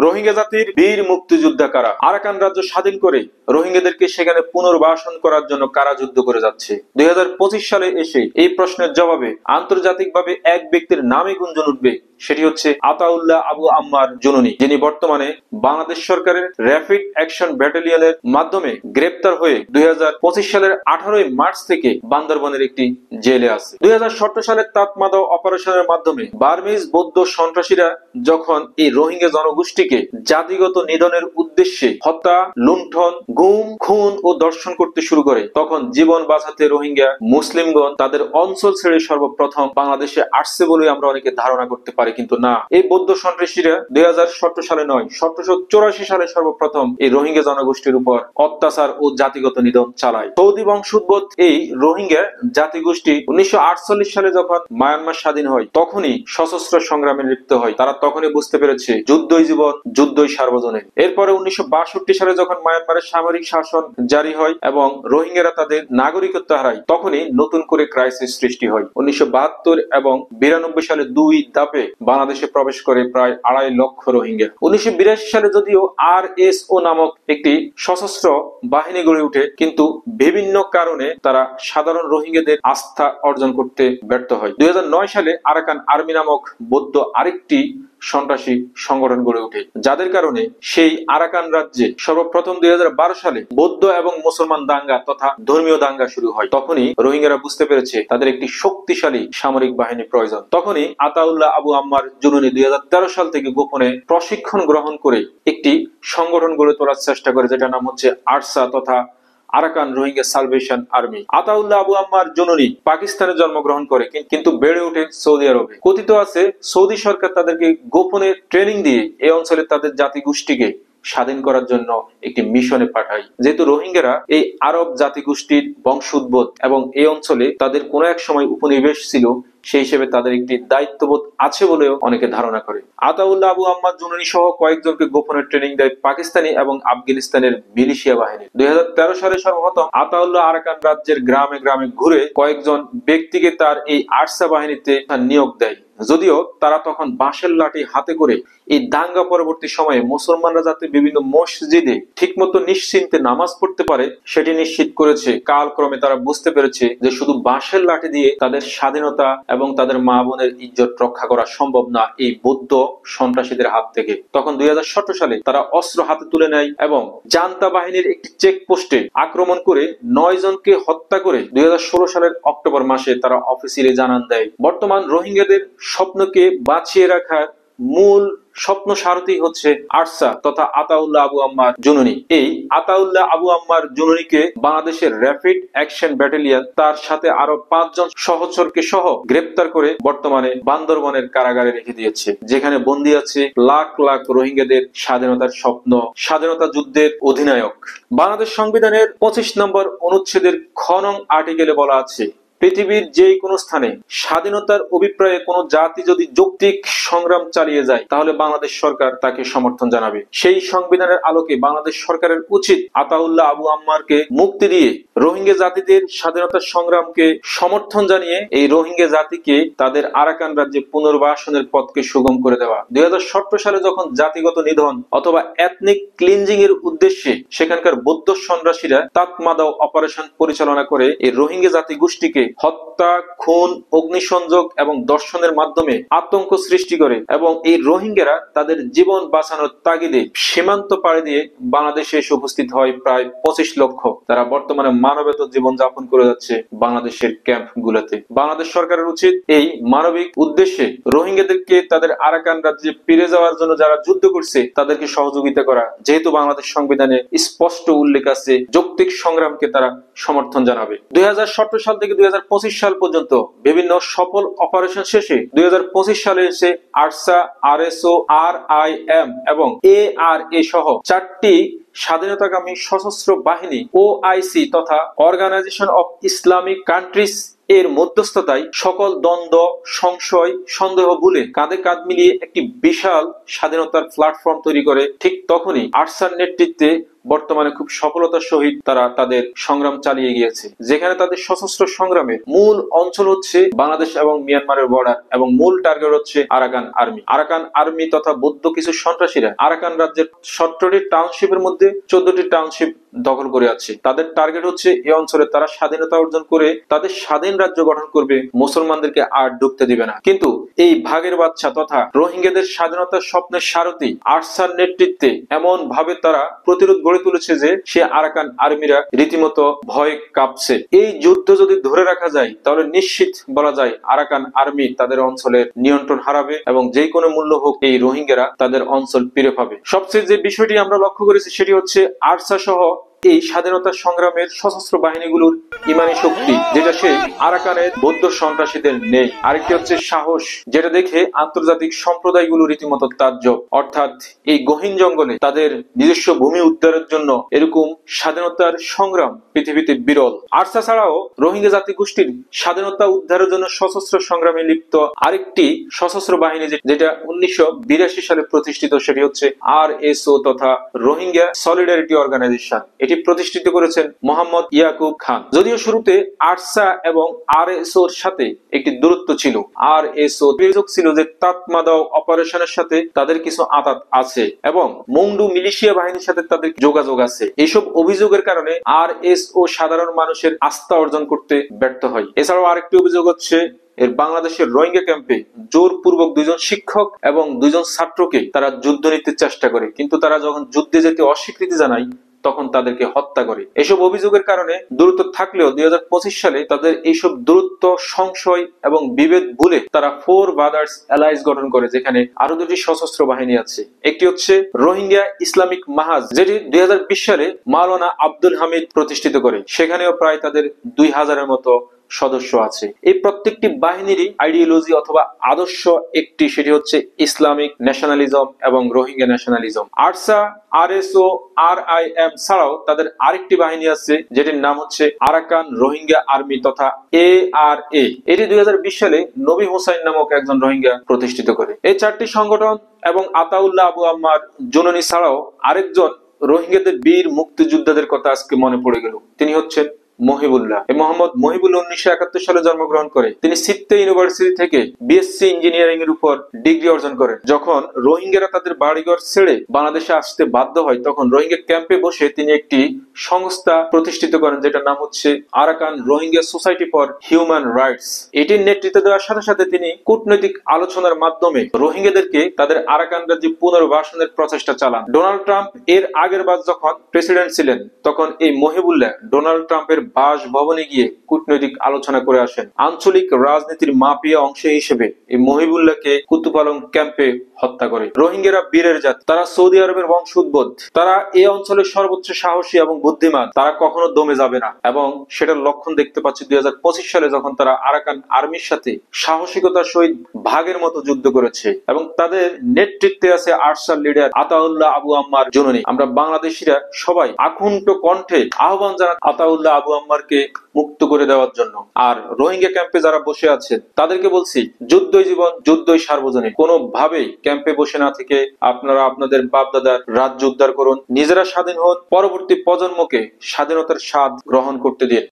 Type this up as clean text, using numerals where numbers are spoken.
রোহিঙ্গা জাতির বীর মুক্তিযোদ্ধা কারা? আরাকান রাজ্য স্বাধীন করে রোহিঙ্গাদেরকে সেখানে পুনর্বাসন করার জন্য কারা যুদ্ধ করে যাচ্ছে? 2025 সালে এসে এই প্রশ্নের জবাবে আন্তর্জাতিকভাবে এক ব্যক্তির নামে গুঞ্জন উঠবে, সেটি হচ্ছে আতাউল্লাহ আবু আম্মার জুনুনি, যিনি বর্তমানে বাংলাদেশ সরকারের র্যাপিড অ্যাকশন ব্যাটালিয়নের মাধ্যমে গ্রেপ্তার হয়ে 2025 সালের 18 মার্চ থেকে বান্দরবনের একটি জেলে আছে। 2017 সালের তাতমাদাও অপারেশনের মাধ্যমে বার্মিজ বৌদ্ধ সন্ত্রাসীরা যখন এই রোহিঙ্গা জনগোষ্ঠীকে জাতিগত নিধনের উদ্দেশ্যে হত্যা, লুণ্ঠন, গুম, খুন ও দর্শন করতে শুরু করে, তখন জীবন বাঁচাতে রোহিঙ্গা মুসলিমগণ তাদের অঞ্চল ছেড়ে সর্বপ্রথম বাংলাদেশে আসছে বলে আমরা অনেকে ধারণা করতে পারি, কিন্তু না। এই বৌদ্ধ সন্ত্রাসীরা 2017 সালে নয়, 1784 সালে সর্বপ্রথম এই রোহিঙ্গা জনগোষ্ঠীর উপর অত্যাচার ও জাতিগত নিধন চালায়। সৌদি বংশোদ্ভূত এই রোহিঙ্গা জাতিগোষ্ঠী 1948 সালে যখন মায়ানমার স্বাধীন হয়, তখনই সশস্ত্র সংগ্রামে লিপ্ত হয়। তারা তখনই বুঝতে পেরেছে যুদ্ধই জীবন, যুদ্ধই সার্বজনীন। এরপরে 1962 সালে যখন মায়ানমারের সামরিক শাসন জারি হয় এবং রোহিঙ্গারা তাদের নাগরিকত্ব হারায়, তখনই নতুন করে ক্রাইসিস সৃষ্টি হয়। 1972 এবং 92 সালে দুই ধাপে বাংলাদেশে প্রবেশ করে প্রায় 2.5 লক্ষ রোহিঙ্গা। 1982 সালে যদিও RSO নামক একটি সশস্ত্র বাহিনী গড়ে ওঠে, কিন্তু বিভিন্ন কারণে তারা সাধারণ রোহিঙ্গাদের আস্থা অর্জন করতে ব্যর্থ হয়। 2009 সালে আরাকান আর্মি নামক বৌদ্ধ আরেকটি সন্ত্রাসী সংগঠন গড়ে ওঠে, যাদের কারণে সেই আরাকান রাজ্যে সর্বপ্রথম 2012 সালে বৌদ্ধ এবং মুসলমান দাঙ্গা তথা ধর্মীয় দাঙ্গা শুরু হয়। তখনই রোহিঙ্গারা বুঝতে পেরেছে তাদের একটি শক্তিশালী সামরিক বাহিনী প্রয়োজন। তখনই আতাউল্লাহ আবু আম্মার জুনুনি 2013 সাল থেকে গোপনে প্রশিক্ষণ গ্রহণ করে একটি সংগঠন গড়ে তোলার চেষ্টা করে, যেটার নাম হচ্ছে আরসা তথা Arakan Rohingya salvation army. Ataullah Abu আম্মার জুনুনি পাকিস্তানে জন্মগ্রহণ করে, কিন্তু বেড়ে ওঠে সৌদি আরবে। কথিত আছে সৌদি সরকার তাদেরকে গোপনে ট্রেনিং দিয়ে এই অঞ্চলে তাদের জাতিগোষ্ঠীকে স্বাধীন করার জন্য একটি মিশনে পাঠায়। যেহেতু রোহিঙ্গারা এই আরব জাতিগোষ্ঠীর বংশোদ্ভূত এবং এই অঞ্চলে তাদের কোনো এক সময় উপনিবেশ ছিল, সেই হিসেবে তাদের একটি দায়িত্ববোধ আছে বলেও অনেকে ধারণা করে। আতাউল্লাহ আবু আম্মার জুনুনি সহ কয়েকজনকে গোপনে ট্রেনিং দেয় পাকিস্তানি এবং আফগানিস্তানের মিলিশিয়া বাহিনী। 2013 সালে সর্বপ্রথম আতাউল্লাহ আরাকান রাজ্যের গ্রামে গ্রামে ঘুরে কয়েকজন ব্যক্তিকে তার এই আরসা বাহিনীতে নিয়োগ দেয়, যদিও তারা তখন বাঁশের লাঠি হাতে করে এই দাঙ্গা পরবর্তী সময়ে মুসলমানরা যাতে বিভিন্ন মসজিদে ঠিকমতো নিশ্চিন্তে নামাজ পড়তে পারে সেটি নিশ্চিত করেছে। কালক্রমে তারা বুঝতে পেরেছে যে শুধু বাঁশের লাঠি দিয়ে তাদের স্বাধীনতা এবং তাদের মা বোনের ইজ্জত রক্ষা করা সম্ভব না এই বৌদ্ধ সন্ত্রাসীদের হাত থেকে। তখন 2017 সালে তারা অস্ত্র হাতে তুলে নেয় এবং জান্তা বাহিনীর একটি চেকপোস্টে আক্রমণ করে 9 জনকে হত্যা করে 2016 সালের অক্টোবর মাসে তারা অফিসিয়ালি জানান দেয়। বর্তমান রোহিঙ্গাদের স্বপ্নকে বাঁচিয়ে রাখার মূল স্বপ্ন সারথি হচ্ছে আরসা তথা আতাউল্লাহ আবু আম্মার জুনুনি। এই আতাউল্লাহ আবু আম্মার জুনুনিকে বাংলাদেশের র্যাপিড অ্যাকশন ব্যাটালিয়ন তার সাথে আরো 5 জন সহচরকে সহ গ্রেপ্তার করে বর্তমানে বান্দরবনের কারাগারে রেখে দিয়েছে, যেখানে বন্দী আছে লাখ লাখ রোহিঙ্গাদের স্বাধীনতার স্বপ্ন, স্বাধীনতা যুদ্ধের অধিনায়ক। বাংলাদেশ সংবিধানের 25 নম্বর অনুচ্ছেদের খ নং আর্টিকেলে বলা আছে, পৃথিবীর যে কোনো স্থানে স্বাধীনতার অভিপ্রায়ে কোনো জাতি যদি যৌক্তিক সংগ্রাম চালিয়ে যায়, তাহলে বাংলাদেশ সরকার তাকে সমর্থন জানাবে। সেই সংবিধানের আলোকে বাংলাদেশ সরকারের উচিত আতাউল্লাহ আবু আম্মারকে মুক্তি দিয়ে রোহিঙ্গা জাতিদের স্বাধীনতার সংগ্রামকে সমর্থন জানিয়ে এই রোহিঙ্গা জাতিকে তাদের আরাকান রাজ্যে পুনর্বাসনের পথকে সুগম করে দেওয়া। 2017 সালে যখন জাতিগত নিধন অথবা এথনিক ক্লিনজিং এর উদ্দেশ্যে সেখানকার বৌদ্ধ সন্ত্রাসীরা তাতমাদাও অপারেশন পরিচালনা করে এই রোহিঙ্গা জাতি গোষ্ঠীকে হত্যা, খুন, অগ্নিসংযোগ এবং দর্শনের মাধ্যমে আতঙ্ক সৃষ্টি করে এবং এই রোহিঙ্গারা তাদের জীবন বাঁচানোর তাগিদে সীমান্ত পাড়ি দিয়ে বাংলাদেশে এসে উপস্থিত হয় প্রায় 25 লক্ষ। তারা বর্তমানে মানবেতর জীবন যাপন করে যাচ্ছে বাংলাদেশের ক্যাম্প গুলোতে। বাংলাদেশ সরকারের উচিত এই মানবিক উদ্দেশ্যে রোহিঙ্গাদেরকে তাদের আরাকান রাজ্যে ফিরে যাওয়ার জন্য যারা যুদ্ধ করছে তাদেরকে সহযোগিতা করা, যেহেতু বাংলাদেশ সংবিধানে স্পষ্ট উল্লেখ আছে যৌক্তিক সংগ্রামকে তারা সমর্থন জানাবে। 2017 সাল থেকে 2025 সাল পর্যন্ত বিভিন্ন সফল অপারেশন শেষে 2025 সালে এসে আরসা, RSO, RIM এবং ARA সহ 4টি স্বাধীনতাকামী সশস্ত্র বাহিনী ওআইসি তথা অর্গানাইজেশন অফ ইসলামিক কান্ট্রিজ এর মধ্যস্থতায় সকল দ্বন্দ্ব, সংশয়, সন্দেহ ভুলে কাঁধে কাঁধ মিলিয়ে একটি বিশাল স্বাধীনতার প্ল্যাটফর্ম তৈরি করে। ঠিক তখনই আরসার নেতৃত্বে বর্তমানে খুব সফলতার সহিত তারা তাদের সংগ্রাম চালিয়ে গিয়েছে, যেখানে তাদের সশস্ত্র সংগ্রামের মূল অঞ্চল হচ্ছে বাংলাদেশ এবং মিয়ানমারের বর্ডার এবং মূল টার্গেট হচ্ছে আরাকান আর্মি। আরাকান আর্মি তথা বৌদ্ধ কিছু সন্ত্রাসীরা আরাকান রাজ্যের 17টি টাউনশিপের মধ্যে 14টি টাউনশিপ দখল করে আছে। তাদের টার্গেট হচ্ছে এই অঞ্চলে তারা স্বাধীনতা অর্জন করে তাদের স্বাধীন রাজ্য গঠন করবে, মুসলমানদেরকে আর ঢুকতে দিবে না। কিন্তু এই ভাগের বাচ্চা তথা রোহিঙ্গাদের স্বাধীনতার স্বপ্নের সারথি আরসার নেতৃত্বে এমন ভাবে তারা প্রতিরোধ গড়ে তুলেছে যে সে আরাকান আর্মিরা রীতিমতো ভয়ে কাঁপছে। এই যুদ্ধ যদি ধরে রাখা যায় তাহলে নিশ্চিত বলা যায় আরাকান আর্মি তাদের অঞ্চলের নিয়ন্ত্রণ হারাবে এবং যে কোনো মূল্য হোক এই রোহিঙ্গারা তাদের অঞ্চল ফিরে পাবে। সবচেয়ে যে বিষয়টি আমরা লক্ষ্য করেছি সেটি হচ্ছে আরসা সহ এই স্বাধীনতা সংগ্রামের সশস্ত্র বাহিনীগুলোর ইমানি শক্তি, যেটা সেই আরাকানের বৌদ্ধ সন্ত্রাসীদের নেই। আরেকটি হচ্ছে সাহস, যেটা দেখে আন্তর্জাতিক সম্প্রদায়গুলো রীতিমতো তাজ্জব। অর্থাৎ এই গহীন জঙ্গলে তাদের নিজস্ব ভূমি উদ্ধারের জন্য এরকম স্বাধীনতার সংগ্রাম পৃথিবীতে বিরল। আরসা ছাড়াও রোহিঙ্গা জাতিগোষ্ঠীর স্বাধীনতা উদ্ধারের জন্য সশস্ত্র সংগ্রামে লিপ্ত আরেকটি সশস্ত্র বাহিনী যেটা 1982 সালে প্রতিষ্ঠিত, সেটি হচ্ছে আরএসও তথা রোহিঙ্গা সলিডারিটি অর্গানাইজেশন। এটি প্রতিষ্ঠিত করেছেন মোহাম্মদ ইয়াকুব খান। যদিও শুরুতে আরসা এবং আরএসও এর সাথে একটি দূরত্ব ছিল। আরএসও অভিযোগ ছিল যে তাতমাদাও অপারেশনের সাথে তাদের কিছু আঁতাত আছে এবং মুন্ডু মিলিশিয়া বাহিনীর সাথে তাদের যোগাযোগ আছে। এইসব অভিযোগের কারণে আরএসও সাধারণ মানুষের আস্থা অর্জন করতে ব্যর্থ হয়। এছাড়াও আরেকটি অভিযোগ হচ্ছে এর বাংলাদেশের রোহিঙ্গা ক্যাম্পে জোরপূর্বক 2 জন শিক্ষক এবং 2 জন ছাত্রকে তারা যুদ্ধ নিতে চেষ্টা করে, কিন্তু তারা যখন যুদ্ধে যেতে অস্বীকৃতি জানায় তখন তাদেরকে হত্যা করে। এসব অভিযোগের কারণে দূরত্ব থাকলেও 2025 সালে তাদের এইসব দূরত্ব, সংশয় এবং বিভেদ ভুলে তারা 4 ব্রাদার্স অ্যালায়েন্স গঠন করে, যেখানে আরো 2টি সশস্ত্র বাহিনী আছে। একটি হচ্ছে রোহিঙ্গা ইসলামিক মাহাজ, যেটি 2020 সালে মাওলানা আব্দুল হামিদ প্রতিষ্ঠিত করে। সেখানেও প্রায় তাদের 2000-এর মতো সদস্য আছে। এই প্রত্যেকটি বাহিনীরই আইডিওলজি অথবা আদর্শ একটি, সেটি হচ্ছে ইসলামিক ন্যাশনালিজম এবং রোহিঙ্গা ন্যাশনালিজম। আরসা, আরএসও, আরআইএম ছাড়াও তাদের আরেকটি বাহিনী আছে যেটির নাম হচ্ছে আরাকান রোহিঙ্গা আর্মি তথা এআরএ। এটি 2020 সালে নবী হোসাইন নামক একজন রোহিঙ্গা প্রতিষ্ঠিত করে। এই 4টি সংগঠন এবং আতাউল্লাহ আবু আম্মার জুননি ছাড়াও আরেকজন রোহিঙ্গাদের বীর মুক্তিযোদ্ধাদের কথা আজকে মনে পড়ে গেল। তিনি হচ্ছেন মহিবুল্লাহ। মোহাম্মদ মহিবুল্লাহ 1971 সালে জন্মগ্রহণ করে। তিনি সিত্তে ইউনিভার্সিটি থেকে বিএসসি ইঞ্জিনিয়ারিং এর উপর ডিগ্রি অর্জন করেন। যখন রোহিঙ্গারা তাদের বাড়িঘর ছেড়ে বাংলাদেশে আসতে বাধ্য হয় তখন রোহিঙ্গা ক্যাম্পে বসে তিনি একটি সংস্থা প্রতিষ্ঠিত করেন, যেটার নাম হচ্ছে Arakan Rohingya society for human rights. এটির নেতৃত্ব দেওয়ার সাথে সাথে তিনি কূটনৈতিক আলোচনার মাধ্যমে রোহিঙ্গাদেরকে তাদের আরাকান রাজ্যে পুনর্বাসনের প্রচেষ্টা চালান। ডোনাল্ড ট্রাম্প এর আগের বার যখন প্রেসিডেন্ট ছিলেন তখন এই মহিবুল্লাহ ডোনাল্ড ট্রাম্পের বাসভবনে গিয়ে কূটনৈতিক আলোচনা করে আসেন। আঞ্চলিক রাজনীতির মাপিয়া অংশ হিসেবে এই মহিবুল্লাহকে কুতুপালং ক্যাম্পে হত্যা করে। রোহিঙ্গারা বীরের জাত, তারা সৌদি আরবের বংশোদ্ভূত, তারা এই অঞ্চলের সর্বোচ্চ সাহসী এবং বুদ্ধিমান, তারা কখনো দমে যাবে না এবং সেটার লক্ষণ দেখতে পাচ্ছি 2025 সালে যখন তারা আরাকান আর্মির সাথে সাহসিকতার সহিত ভাগের মতো যুদ্ধ করেছে এবং তাদের নেতৃত্বে আছে আরসার লিডার আতাউল্লাহ আবু আম্মার জননী। আমরা বাংলাদেশিরা সবাই আকুণ্ঠ কণ্ঠে আহ্বান জানাই আতাউল্লাহ আবু আম্মারকে মুক্ত করে দেওয়ার জন্য। আর রোহিঙ্গা ক্যাম্পে যারা বসে আছেন তাদেরকে বলছি, যুদ্ধই জীবন, যুদ্ধই সার্বজনীন। কোনোভাবেই ক্যাম্পে বসে না থেকে আপনারা আপনাদের বাপ দাদার রাজ্য উদ্ধার করুন, নিজেরা স্বাধীন হন, পরবর্তী প্রজন্মকে স্বাধীনতার স্বাদ গ্রহণ করতে দিন।